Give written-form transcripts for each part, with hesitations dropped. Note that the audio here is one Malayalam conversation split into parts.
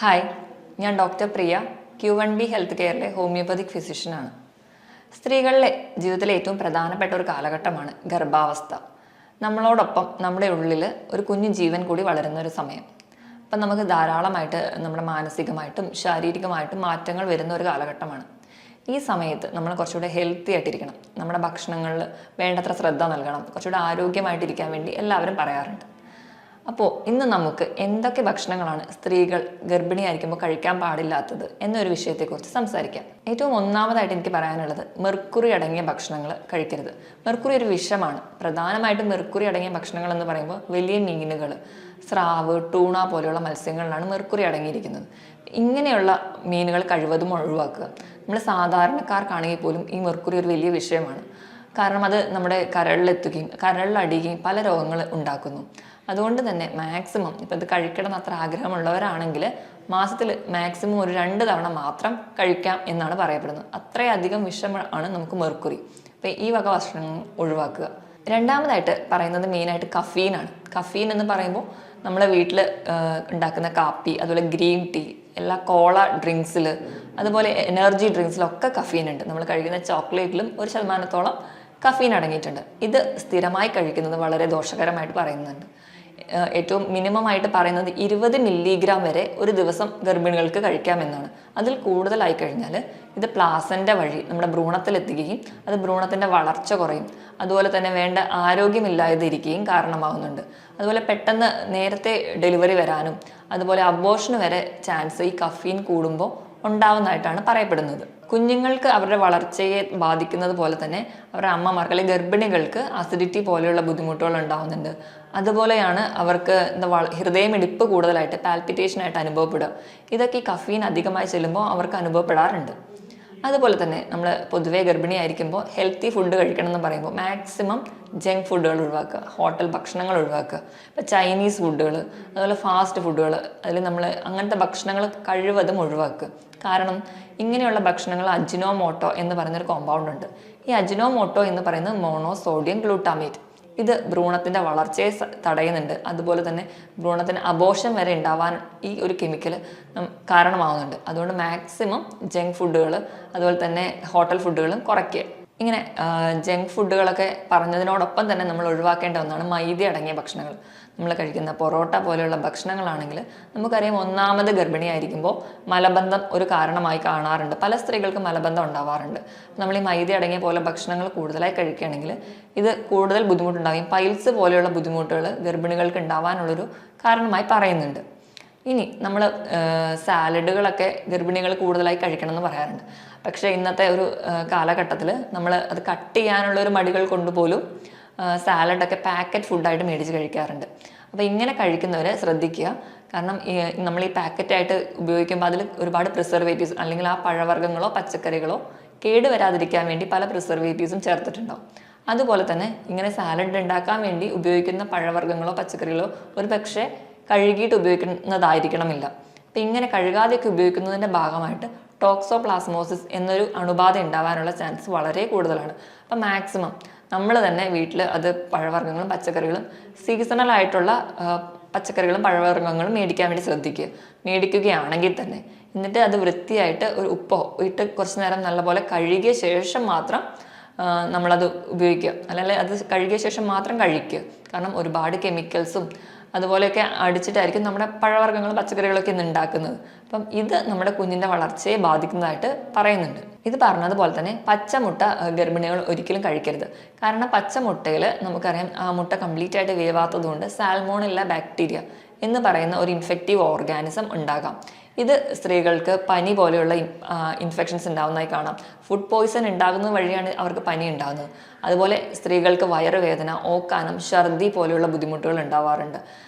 ഹായ്, ഞാൻ ഡോക്ടർ പ്രിയ, Q1B ഹെൽത്ത് കെയറിലെ ഹോമിയോപ്പതിക് ഫിസിഷ്യനാണ്. സ്ത്രീകളിലെ ജീവിതത്തിലെ ഏറ്റവും പ്രധാനപ്പെട്ട ഒരു കാലഘട്ടമാണ് ഗർഭാവസ്ഥ. നമ്മളോടൊപ്പം നമ്മുടെ ഉള്ളിൽ ഒരു കുഞ്ഞു ജീവൻ കൂടി വളരുന്ന ഒരു സമയം. അപ്പം നമുക്ക് ധാരാളമായിട്ട് നമ്മുടെ മാനസികമായിട്ടും ശാരീരികമായിട്ടും മാറ്റങ്ങൾ വരുന്ന ഒരു കാലഘട്ടമാണ്. ഈ സമയത്ത് നമ്മൾ കുറച്ചുകൂടെ ഹെൽത്തി ആയിട്ടിരിക്കണം. നമ്മുടെ ഭക്ഷണങ്ങളിൽ വേണ്ടത്ര ശ്രദ്ധ നൽകണം. കുറച്ചുകൂടെ ആരോഗ്യമായിട്ടിരിക്കാൻ വേണ്ടി എല്ലാവരും പറയാറുണ്ട്. അപ്പോൾ ഇന്ന് നമുക്ക് എന്തൊക്കെ ഭക്ഷണങ്ങളാണ് സ്ത്രീകൾ ഗർഭിണിയായിരിക്കുമ്പോൾ കഴിക്കാൻ പാടില്ലാത്തത് എന്നൊരു വിഷയത്തെക്കുറിച്ച് സംസാരിക്കാം. ഏറ്റവും ഒന്നാമതായിട്ട് എനിക്ക് പറയാനുള്ളത് മെർക്കുറി അടങ്ങിയ ഭക്ഷണങ്ങൾ കഴിക്കരുത്. മെർക്കുറി ഒരു വിഷമാണ്. പ്രധാനമായിട്ടും മെർക്കുറി അടങ്ങിയ ഭക്ഷണങ്ങൾ എന്ന് പറയുമ്പോൾ വലിയ മീനുകൾ, സ്രാവ്, ടൂണ പോലെയുള്ള മത്സ്യങ്ങളിലാണ് മെർക്കുറി അടങ്ങിയിരിക്കുന്നത്. ഇങ്ങനെയുള്ള മീനുകൾ കഴിവതും ഒഴിവാക്കുക. നമ്മൾ സാധാരണക്കാർക്കാണെങ്കിൽ പോലും ഈ മെർക്കുറി ഒരു വലിയ വിഷയമാണ്. കാരണം അത് നമ്മുടെ കരളിലെത്തുകയും കരളിലടിയുകയും പല രോഗങ്ങൾ ഉണ്ടാക്കുന്നു. അതുകൊണ്ട് തന്നെ മാക്സിമം ഇപ്പം ഇത് കഴിക്കണം അത്ര ആഗ്രഹമുള്ളവരാണെങ്കിൽ മാസത്തിൽ മാക്സിമം ഒരു 2 തവണ മാത്രം കഴിക്കാം എന്നാണ് പറയപ്പെടുന്നത്. അത്രയധികം വിഷമാണ് നമുക്ക് മെർക്കുറി. അപ്പം ഈ വക ഭക്ഷണങ്ങൾ ഒഴിവാക്കുക. രണ്ടാമതായിട്ട് പറയുന്നത് മെയിനായിട്ട് കഫീനാണ്. കഫീൻ എന്ന് പറയുമ്പോൾ നമ്മളെ വീട്ടിൽ ഉണ്ടാക്കുന്ന കാപ്പി, അതുപോലെ ഗ്രീൻ ടീ, എല്ലാ കോള ഡ്രിങ്ക്സിൽ, അതുപോലെ എനർജി ഡ്രിങ്ക്സിലൊക്കെ കഫീൻ ഉണ്ട്. നമ്മൾ കഴിക്കുന്ന ചോക്ലേറ്റിലും 1% കഫീൻ അടങ്ങിയിട്ടുണ്ട്. ഇത് സ്ഥിരമായി കഴിക്കുന്നത് വളരെ ദോഷകരമായിട്ട് പറയുന്നുണ്ട്. ഏറ്റവും മിനിമം ആയിട്ട് പറയുന്നത് 20 മില്ലിഗ്രാം വരെ ഒരു ദിവസം ഗർഭിണികൾക്ക് കഴിക്കാമെന്നാണ്. അതിൽ കൂടുതലായി കഴിഞ്ഞാൽ ഇത് പ്ലാസൻ്റ വഴി നമ്മുടെ ഭ്രൂണത്തിലെത്തുകയും അത് ഭ്രൂണത്തിൻ്റെ വളർച്ച കുറയും, അതുപോലെ തന്നെ വേണ്ട ആരോഗ്യമില്ലാതിരിക്കുകയും കാരണമാകുന്നുണ്ട്. അതുപോലെ പെട്ടെന്ന് നേരത്തെ ഡെലിവറി വരാനും അതുപോലെ അബോർഷന് വരെ ചാൻസ് ഈ കഫീൻ കൂടുമ്പോൾ ഉണ്ടാവുന്നതായിട്ടാണ് പറയപ്പെടുന്നത്. കുഞ്ഞുങ്ങൾക്ക് അവരുടെ വളർച്ചയെ ബാധിക്കുന്നത് പോലെ തന്നെ അവരുടെ അമ്മമാർക്ക് അല്ലെങ്കിൽ ഗർഭിണികൾക്ക് അസിഡിറ്റി പോലെയുള്ള ബുദ്ധിമുട്ടുകൾ ഉണ്ടാവുന്നുണ്ട്. അതുപോലെയാണ് അവർക്ക് ഹൃദയമിടിപ്പ് കൂടുതലായിട്ട് പാൽപിറ്റേഷനായിട്ട് അനുഭവപ്പെടുക. ഇതൊക്കെ ഈ കഫീൻ അധികമായി ചെല്ലുമ്പോൾ അവർക്ക് അനുഭവപ്പെടാറുണ്ട്. അതുപോലെ തന്നെ നമ്മൾ പൊതുവേ ഗർഭിണിയായിരിക്കുമ്പോൾ ഹെൽത്തി ഫുഡ് കഴിക്കണം എന്ന് പറയുമ്പോൾ മാക്സിമം ജങ്ക് ഫുഡുകൾ ഒഴിവാക്കുക, ഹോട്ടൽ ഭക്ഷണങ്ങൾ ഒഴിവാക്കുക. ഇപ്പം ചൈനീസ് ഫുഡുകൾ, അതുപോലെ ഫാസ്റ്റ് ഫുഡുകൾ, അതിൽ നമ്മൾ അങ്ങനത്തെ ഭക്ഷണങ്ങൾ കഴിവതും ഒഴിവാക്കുക. കാരണം ഇങ്ങനെയുള്ള ഭക്ഷണങ്ങൾ അജിനോമോട്ടോ എന്ന് പറയുന്നൊരു കോമ്പൗണ്ട് ഉണ്ട്. ഈ അജിനോമോട്ടോ എന്ന് പറയുന്നത് മോണോസോഡിയം ഗ്ലൂട്ടാമേറ്റ്. ഇത് ഭ്രൂണത്തിൻ്റെ വളർച്ചയെ തടയുന്നുണ്ട്. അതുപോലെ തന്നെ ഭ്രൂണത്തിന് അബോർഷൻ വരെ ഉണ്ടാവാൻ ഈ ഒരു കെമിക്കൽ കാരണമാവുന്നുണ്ട്. അതുകൊണ്ട് മാക്സിമം ജങ്ക് ഫുഡുകൾ അതുപോലെ തന്നെ ഹോട്ടൽ ഫുഡുകളും കുറയ്ക്കുക. ഇങ്ങനെ ജങ്ക് ഫുഡുകളൊക്കെ പറഞ്ഞതിനോടൊപ്പം തന്നെ നമ്മൾ ഒഴിവാക്കേണ്ട ഒന്നാണ് മൈദ അടങ്ങിയ ഭക്ഷണങ്ങൾ. നമ്മൾ കഴിക്കുന്ന പൊറോട്ട പോലെയുള്ള ഭക്ഷണങ്ങളാണെങ്കിൽ നമുക്കറിയാം, ഒന്നാമത് ഗർഭിണിയായിരിക്കുമ്പോൾ മലബന്ധം ഒരു കാരണമായി കാണാറുണ്ട്. പല സ്ത്രീകൾക്ക് മലബന്ധം ഉണ്ടാവാറുണ്ട്. നമ്മൾ ഈ മൈദ അടങ്ങിയ പോലെ ഭക്ഷണങ്ങൾ കൂടുതലായി കഴിക്കുകയാണെങ്കിൽ ഇത് കൂടുതൽ ബുദ്ധിമുട്ടുണ്ടാകും. പൈൽസ് പോലെയുള്ള ബുദ്ധിമുട്ടുകൾ ഗർഭിണികൾക്ക് ഉണ്ടാവാനുള്ളൊരു കാരണമായി പറയുന്നുണ്ട്. ഇനി നമ്മൾ സാലഡുകളൊക്കെ ഗർഭിണികൾ കൂടുതലായി കഴിക്കണം എന്ന് പറയാറുണ്ട്. പക്ഷേ ഇന്നത്തെ ഒരു കാലഘട്ടത്തിൽ നമ്മൾ അത് കട്ട് ചെയ്യാനുള്ളൊരു മടികൾ കൊണ്ടുപോലും സാലഡൊക്കെ പാക്കറ്റ് ഫുഡായിട്ട് മേടിച്ച് കഴിക്കാറുണ്ട്. അപ്പോൾ ഇങ്ങനെ കഴിക്കുന്നവരെ ശ്രദ്ധിക്കുക. കാരണം നമ്മൾ ഈ പാക്കറ്റായിട്ട് ഉപയോഗിക്കുമ്പോൾ അതിൽ ഒരുപാട് പ്രിസർവേറ്റീവ്സ് അല്ലെങ്കിൽ ആ പഴവർഗ്ഗങ്ങളോ പച്ചക്കറികളോ കേടുവരാതിരിക്കാൻ വേണ്ടി പല പ്രിസർവേറ്റീവ്സും ചേർത്തിട്ടുണ്ടാവും. അതുപോലെ തന്നെ ഇങ്ങനെ സാലഡ് ഉണ്ടാക്കാൻ വേണ്ടി ഉപയോഗിക്കുന്ന പഴവർഗ്ഗങ്ങളോ പച്ചക്കറികളോ ഒരു പക്ഷേ കഴുകിയിട്ട് ഉപയോഗിക്കുന്നതായിരിക്കണമില്ല. അപ്പം ഇങ്ങനെ കഴുകാതെയൊക്കെ ഉപയോഗിക്കുന്നതിൻ്റെ ഭാഗമായിട്ട് ടോക്സോപ്ലാസ്മോസിസ് എന്നൊരു അണുബാധ ഉണ്ടാവാനുള്ള ചാൻസ് വളരെ കൂടുതലാണ്. അപ്പം മാക്സിമം നമ്മൾ തന്നെ വീട്ടിൽ അത് പഴവർഗ്ഗങ്ങളും പച്ചക്കറികളും സീസണൽ ആയിട്ടുള്ള പച്ചക്കറികളും പഴവർഗ്ഗങ്ങളും മേടിക്കാൻ വേണ്ടി ശ്രദ്ധിക്കുക. മേടിക്കുകയാണെങ്കിൽ തന്നെ എന്നിട്ട് അത് വൃത്തിയായിട്ട് ഒരു ഉപ്പോ ഇട്ട് കുറച്ച് നേരം നല്ലപോലെ കഴുകിയ ശേഷം മാത്രം നമ്മളത് ഉപയോഗിക്കുക. അല്ലെങ്കിൽ അത് കഴുകിയ ശേഷം മാത്രം കഴിക്കുക. കാരണം ഒരുപാട് കെമിക്കൽസും അതുപോലെയൊക്കെ അടിച്ചിട്ടായിരിക്കും നമ്മുടെ പഴവർഗ്ഗങ്ങളും പച്ചക്കറികളൊക്കെ ഇന്ന് ഉണ്ടാക്കുന്നത്. അപ്പം ഇത് നമ്മുടെ കുഞ്ഞിൻ്റെ വളർച്ചയെ ബാധിക്കുന്നതായിട്ട് പറയുന്നുണ്ട്. ഇത് പറഞ്ഞതുപോലെ തന്നെ പച്ചമുട്ട ഗർഭിണികൾ ഒരിക്കലും കഴിക്കരുത്. കാരണം പച്ചമുട്ടയിൽ നമുക്കറിയാം ആ മുട്ട കംപ്ലീറ്റ് ആയിട്ട് വേവാത്തത് കൊണ്ട് സാൽമോണെല്ല ബാക്ടീരിയ എന്ന് പറയുന്ന ഒരു ഇൻഫെക്റ്റീവ് ഓർഗാനിസം ഉണ്ടാകാം. ഇത് സ്ത്രീകൾക്ക് പനി പോലെയുള്ള ഇൻഫെക്ഷൻസ് ഉണ്ടാകുന്നതായി കാണാം. ഫുഡ് പോയ്സൺ ഉണ്ടാകുന്നത് വഴിയാണ് അവർക്ക് പനി ഉണ്ടാകുന്നത്. അതുപോലെ സ്ത്രീകൾക്ക് വയറുവേദന, ഓക്കാനം, ഛർദി പോലെയുള്ള ബുദ്ധിമുട്ടുകൾ ഉണ്ടാവാറുണ്ട്.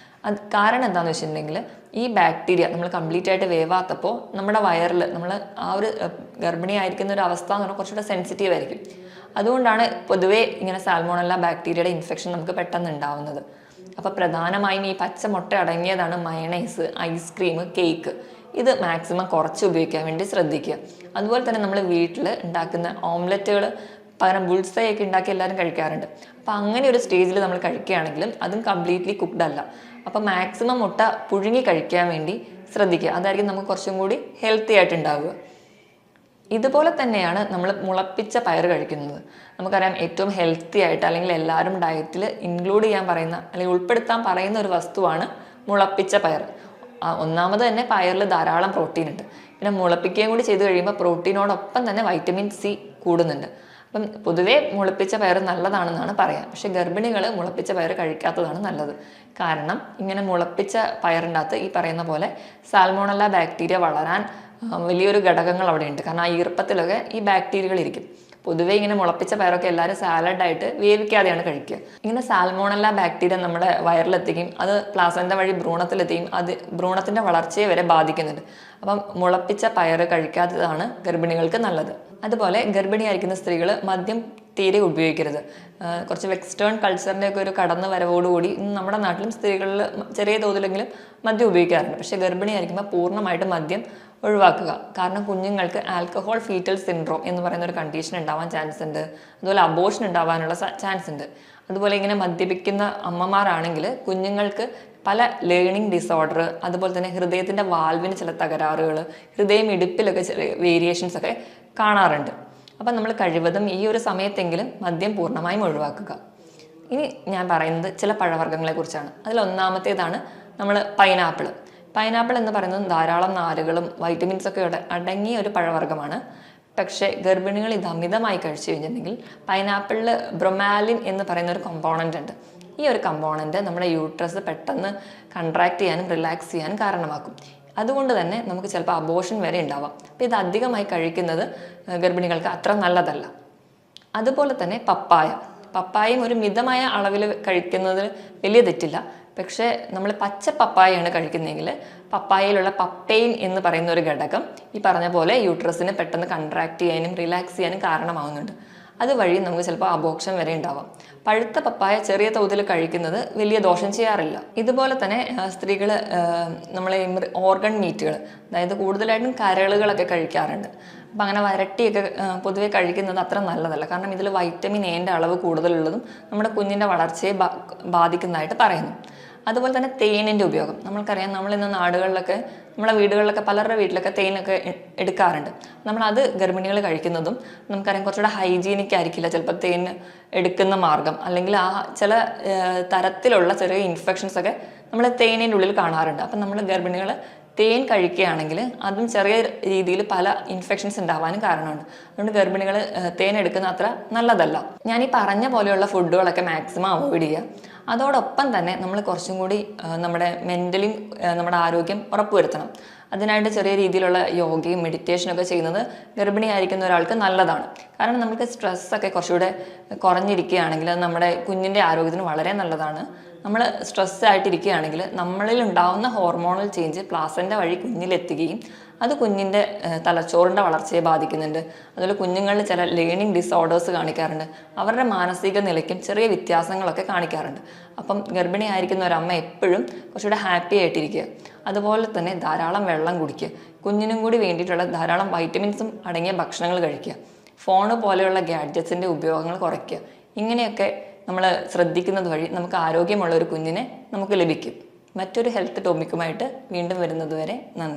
അത് കാരണം എന്താണെന്ന് വെച്ചിട്ടുണ്ടെങ്കിൽ ഈ ബാക്ടീരിയ നമ്മൾ കംപ്ലീറ്റ് ആയിട്ട് വേവാത്തപ്പോൾ നമ്മുടെ വയറിൽ നമ്മൾ ആ ഒരു ഗർഭിണിയായിരിക്കുന്ന ഒരു അവസ്ഥ എന്ന് പറഞ്ഞാൽ കുറച്ചുകൂടെ സെൻസിറ്റീവ് ആയിരിക്കും. അതുകൊണ്ടാണ് പൊതുവേ ഇങ്ങനെ സാൽമോണല്ല ബാക്ടീരിയയുടെ ഇൻഫെക്ഷൻ നമുക്ക് പെട്ടെന്ന് ഉണ്ടാവുന്നത്. അപ്പോൾ പ്രധാനമായും ഈ പച്ചമുട്ട അടങ്ങിയതാണ് മയണൈസ്, ഐസ്ക്രീം, കേക്ക്. ഇത് മാക്സിമം കുറച്ച് ഉപയോഗിക്കാൻ വേണ്ടി ശ്രദ്ധിക്കുക. അതുപോലെ തന്നെ നമ്മൾ വീട്ടിൽ ഉണ്ടാക്കുന്ന ഓംലെറ്റുകൾ പകരം ബുൾസൈയൊക്കെ ഉണ്ടാക്കി എല്ലാവരും കഴിക്കാറുണ്ട്. അപ്പോൾ അങ്ങനെ ഒരു സ്റ്റേജിൽ നമ്മൾ കഴിക്കുകയാണെങ്കിലും അതും കംപ്ലീറ്റ്ലി കുക്ക്ഡ് അല്ല. അപ്പോൾ മാക്സിമം മുട്ട പുഴുങ്ങി കഴിക്കാൻ വേണ്ടി ശ്രദ്ധിക്കുക. അതായിരിക്കും നമുക്ക് കുറച്ചും കൂടി ഹെൽത്തി ആയിട്ടുണ്ടാവുക. ഇതുപോലെ തന്നെയാണ് നമ്മൾ മുളപ്പിച്ച പയർ കഴിക്കുന്നത്. നമുക്കറിയാം ഏറ്റവും ഹെൽത്തി ആയിട്ട് അല്ലെങ്കിൽ എല്ലാവരും ഡയറ്റിൽ ഇൻക്ലൂഡ് ചെയ്യാൻ പറയുന്ന അല്ലെങ്കിൽ ഉൾപ്പെടുത്താൻ പറയുന്ന ഒരു വസ്തുവാണ് മുളപ്പിച്ച പയർ. ഒന്നാമത് തന്നെ പയറിൽ ധാരാളം പ്രോട്ടീൻ ഉണ്ട്. പിന്നെ മുളപ്പിക്കുകയും കൂടി ചെയ്ത് കഴിയുമ്പോൾ പ്രോട്ടീനോടൊപ്പം തന്നെ വൈറ്റമിൻ സി കൂടുന്നുണ്ട്. അപ്പം പൊതുവേ മുളപ്പിച്ച പയർ നല്ലതാണെന്നാണ് പറയാം. പക്ഷെ ഗർഭിണികൾ മുളപ്പിച്ച പയർ കഴിക്കാത്തതാണ് നല്ലത്. കാരണം ഇങ്ങനെ മുളപ്പിച്ച പയറിൻ്റെ അകത്ത് ഈ പറയുന്ന പോലെ സാൽമോണല്ല ബാക്ടീരിയ വളരാൻ വലിയൊരു ഘടകങ്ങൾ അവിടെ ഉണ്ട്. കാരണം ആ ഈർപ്പത്തിലൊക്കെ ഈ ബാക്ടീരിയകൾ ഇരിക്കും. പൊതുവേ ഇങ്ങനെ മുളപ്പിച്ച പയറൊക്കെ എല്ലാവരും സാലഡായിട്ട് വേവിക്കാതെയാണ് കഴിക്കുക. ഇങ്ങനെ സാൽമോണല്ല ബാക്ടീരിയ നമ്മുടെ വയറിലെത്തിക്കും, അത് പ്ലാസന്റ വഴി ഭ്രൂണത്തിലെത്തിക്കും, അത് ഭ്രൂണത്തിൻ്റെ വളർച്ചയെ വരെ ബാധിക്കുന്നുണ്ട്. അപ്പം മുളപ്പിച്ച പയർ കഴിക്കാത്തതാണ് ഗർഭിണികൾക്ക് നല്ലത്. അതുപോലെ ഗർഭിണിയായിരിക്കുന്ന സ്ത്രീകൾ മദ്യം തീരെ ഉപയോഗിക്കരുത്. കുറച്ച് വെസ്റ്റേൺ കൾച്ചറിൻ്റെ ഒക്കെ ഒരു കടന്നു വരവോടുകൂടി നമ്മുടെ നാട്ടിലും സ്ത്രീകളിൽ ചെറിയ തോതിലെങ്കിലും മദ്യം ഉപയോഗിക്കാറുണ്ട്. പക്ഷേ ഗർഭിണിയായിരിക്കുമ്പോൾ പൂർണ്ണമായിട്ടും മദ്യം ഒഴിവാക്കുക. കാരണം കുഞ്ഞുങ്ങൾക്ക് ആൽക്കഹോൾ ഫീറ്റൽ സിൻഡ്രോം എന്ന് പറയുന്ന ഒരു കണ്ടീഷൻ ഉണ്ടാവാൻ ചാൻസ് ഉണ്ട്. അതുപോലെ അബോർഷൻ ഉണ്ടാവാനുള്ള ചാൻസ് ഉണ്ട്. അതുപോലെ ഇങ്ങനെ മദ്യപിക്കുന്ന അമ്മമാരാണെങ്കിൽ കുഞ്ഞുങ്ങൾക്ക് പല ലേണിംഗ് ഡിസോർഡർ, അതുപോലെ തന്നെ ഹൃദയത്തിൻ്റെ വാൽവിന് ചില തകരാറുകൾ, ഹൃദയം ഇടുപ്പിലൊക്കെ ചെറിയ വേരിയേഷൻസ് ഒക്കെ കാണാറുണ്ട്. അപ്പം നമ്മൾ കഴിവതും ഈ ഒരു സമയത്തെങ്കിലും മദ്യം പൂർണ്ണമായും ഒഴിവാക്കുക. ഇനി ഞാൻ പറയുന്നത് ചില പഴവർഗ്ഗങ്ങളെ കുറിച്ചാണ്. അതിലൊന്നാമത്തേതാണ് നമ്മൾ പൈനാപ്പിൾ. പൈനാപ്പിൾ എന്ന് പറയുന്നത് ധാരാളം നാരുകളും വൈറ്റമിൻസൊക്കെ അടങ്ങിയ ഒരു പഴവർഗ്ഗമാണ്. പക്ഷേ ഗർഭിണികൾ ഇത് അമിതമായി കഴിച്ചു കഴിഞ്ഞിട്ടുണ്ടെങ്കിൽ പൈനാപ്പിളിൽ ബ്രൊമാലിൻ എന്ന് പറയുന്ന ഒരു കമ്പോണൻ്റ് ഉണ്ട്. ഈ ഒരു കമ്പോണൻ്റ് നമ്മുടെ യൂട്രസ് പെട്ടെന്ന് കൺട്രാക്ട് ചെയ്യാനും റിലാക്സ് ചെയ്യാനും കാരണമാക്കും. അതുകൊണ്ട് തന്നെ നമുക്ക് ചിലപ്പോൾ അബോർഷൻ വരെ ഉണ്ടാവാം. അപ്പോൾ ഇത് അധികമായി കഴിക്കുന്നത് ഗർഭിണികൾക്ക് അത്ര നല്ലതല്ല. അതുപോലെ തന്നെ പപ്പായയും ഒരു മിതമായ അളവിൽ കഴിക്കുന്നതിൽ വലിയ തെറ്റില്ല. പക്ഷേ നമ്മൾ പച്ച പപ്പായയാണ് കഴിക്കുന്നതെങ്കിൽ പപ്പായയിലുള്ള പപ്പൈൻ എന്ന് പറയുന്ന ഒരു ഘടകം ഈ പറഞ്ഞ പോലെ യൂട്രസിനെ പെട്ടെന്ന് കൺട്രാക്ട് ചെയ്യാനും റിലാക്സ് ചെയ്യാനും കാരണമാവുന്നുണ്ട്. അതുവഴി നമുക്ക് ചിലപ്പോൾ അബോർഷൻ വരെ ഉണ്ടാവാം. പഴുത്ത പപ്പായ ചെറിയ തോതിൽ കഴിക്കുന്നത് വലിയ ദോഷം ചെയ്യാറില്ല. ഇതുപോലെ തന്നെ സ്ത്രീകൾ നമ്മളെ ഓർഗൺ മീറ്റുകൾ, അതായത് കൂടുതലായിട്ടും കരളുകളൊക്കെ കഴിക്കാറുണ്ട്. അപ്പം അങ്ങനെ വരട്ടിയൊക്കെ പൊതുവെ കഴിക്കുന്നത് അത്ര നല്ലതല്ല. കാരണം ഇതിൽ വൈറ്റമിൻ എന്റെ അളവ് കൂടുതലുള്ളതും നമ്മുടെ കുഞ്ഞിൻ്റെ വളർച്ചയെ ബാധിക്കുന്നതായിട്ട് പറയുന്നു. അതുപോലെ തന്നെ തേനിൻ്റെ ഉപയോഗം നമ്മൾക്കറിയാം. നമ്മളിന്ന് നാടുകളിലൊക്കെ നമ്മളെ വീടുകളിലൊക്കെ പലരുടെ വീട്ടിലൊക്കെ തേനൊക്കെ എടുക്കാറുണ്ട്. നമ്മളത് ഗർഭിണികൾ കഴിക്കുന്നതും നമുക്കറിയാം കുറച്ചുകൂടെ ഹൈജീനിക് ആയിരിക്കില്ല ചിലപ്പോൾ തേൻ എടുക്കുന്ന മാർഗം. അല്ലെങ്കിൽ ആ ചില തരത്തിലുള്ള ചെറിയ ഇൻഫെക്ഷൻസ് ഒക്കെ നമ്മൾ തേനിൻ്റെ ഉള്ളിൽ കാണാറുണ്ട്. അപ്പം നമ്മൾ ഗർഭിണികൾ തേൻ കഴിക്കുകയാണെങ്കിൽ അതും ചെറിയ രീതിയിൽ പല ഇൻഫെക്ഷൻസ് ഉണ്ടാവാനും കാരണമുണ്ട്. അതുകൊണ്ട് ഗർഭിണികൾ തേൻ എടുക്കുന്ന അത്ര നല്ലതല്ല. ഞാൻ ഈ പറഞ്ഞ പോലെയുള്ള ഫുഡുകളൊക്കെ മാക്സിമം അവോയ്ഡ് ചെയ്യുക. അതോടൊപ്പം തന്നെ നമ്മൾ കുറച്ചും കൂടി നമ്മുടെ മെൻ്റലി നമ്മുടെ ആരോഗ്യം ഉറപ്പുവരുത്തണം. അതിനായിട്ട് ചെറിയ രീതിയിലുള്ള യോഗയും മെഡിറ്റേഷനൊക്കെ ചെയ്യുന്നത് ഗർഭിണിയായിരിക്കുന്ന ഒരാൾക്ക് നല്ലതാണ്. കാരണം നമുക്ക് സ്ട്രെസ്സൊക്കെ കുറച്ചുകൂടെ കുറഞ്ഞിരിക്കുകയാണെങ്കിൽ അത് നമ്മുടെ കുഞ്ഞിൻ്റെ ആരോഗ്യത്തിന് വളരെ നല്ലതാണ്. നമ്മൾ സ്ട്രെസ് ആയിട്ടിരിക്കുകയാണെങ്കിൽ നമ്മളിൽ ഉണ്ടാവുന്ന ഹോർമോണൽ ചേഞ്ച് പ്ലാസൻ്റ വഴി കുഞ്ഞിലെത്തുകയും അത് കുഞ്ഞിൻ്റെ തലച്ചോറിൻ്റെ വളർച്ചയെ ബാധിക്കുന്നുണ്ട്. അതുപോലെ കുഞ്ഞുങ്ങളിൽ ചില ലേണിംഗ് ഡിസോർഡേഴ്സ് കാണിക്കാറുണ്ട്. അവരുടെ മാനസിക നിലയ്ക്കും ചെറിയ വ്യത്യാസങ്ങളൊക്കെ കാണിക്കാറുണ്ട്. അപ്പം ഗർഭിണിയായിരിക്കുന്ന ഒരമ്മ എപ്പോഴും കുറച്ചുകൂടെ ഹാപ്പി ആയിട്ടിരിക്കുക. അതുപോലെ തന്നെ ധാരാളം വെള്ളം കുടിക്കുക. കുഞ്ഞിനും കൂടി വേണ്ടിയിട്ടുള്ള ധാരാളം വൈറ്റമിൻസും അടങ്ങിയ ഭക്ഷണങ്ങൾ കഴിക്കുക. ഫോണ് പോലെയുള്ള ഗാഡ്ജറ്റ്സിൻ്റെ ഉപയോഗങ്ങൾ കുറയ്ക്കുക. ഇങ്ങനെയൊക്കെ നമ്മൾ ശ്രദ്ധിക്കുന്നത് വഴി നമുക്ക് ആരോഗ്യമുള്ള ഒരു കുഞ്ഞിനെ നമുക്ക് ലഭിക്കും. മറ്റൊരു ഹെൽത്ത് ടോപ്പിക്കുമായിട്ട് വീണ്ടും വരുന്നത് വരെ നന്ദി.